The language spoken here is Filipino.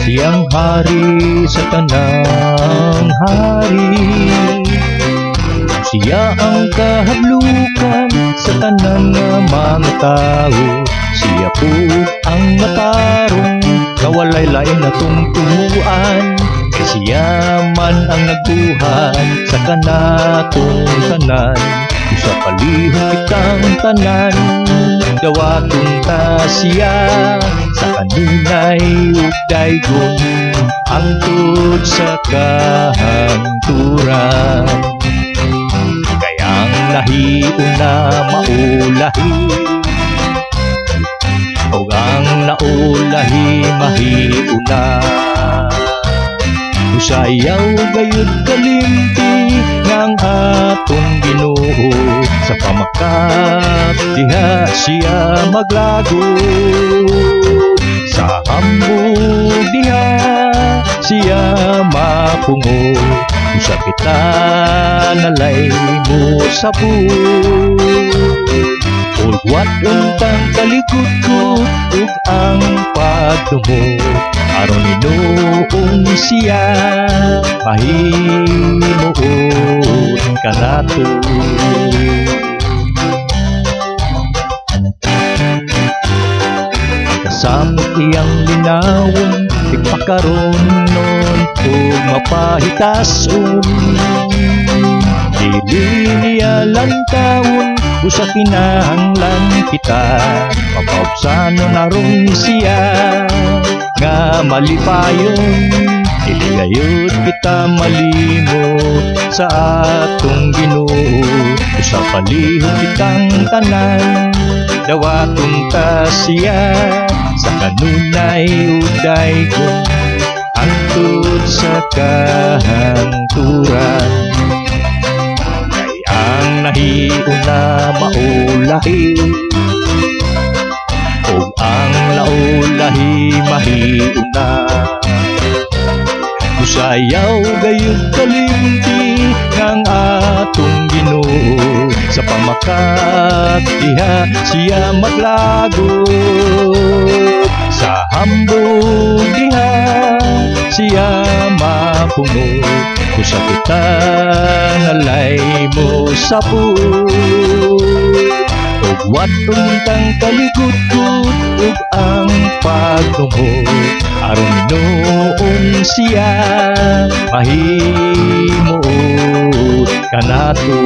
Siyang hari sa tanang hari. Siya ang kahadlukan sa tanang mga tao. Siya po ang matarong nawalay lain na tungtunguan. Siya man ang nagbuhat sa kanatong tanan. Sa palihog kitang tanan, dawatong ta siya. Sa kanunay ug daygon angtod sa kahangturan. Kayang nahiuna maulahi, ug ang naulahi mahiuna. Sayaw gayud kalimti ng atong Ginoo. Sa pamakat diha siya maglago. Sa hambog diha siya mapungo. Sa kita nalay mo sa buod. Ugwat untang kalikot-kot ug ang pagtumo. Aron inuong siya mahimuot kanato. Kasamot iyang linawon, tigpakaroon nun ug mapahitason. Dili niya lantawon usa kinahanglan kita. Mapaubsano naron siya nga malipayon. Dili gayud kita malimo sa atong Ginoo. Sa palihog kitang tanan, dawatong ta siya. Sa kanunay ug daygon angtod sa kahangturan. Kay ang nahiuna maulahi, ug ang naulahi mahiuna. Sayaw gayud kalimti ng atong Ginoo. Sa pamakat diha siya maglago. Sa hambog diha siya mapungo. Sa kita nalay mo sa puot. Ugwat untang kalikot-kot ug ang pagtumo. Aron inuong siya mahimuot kanato.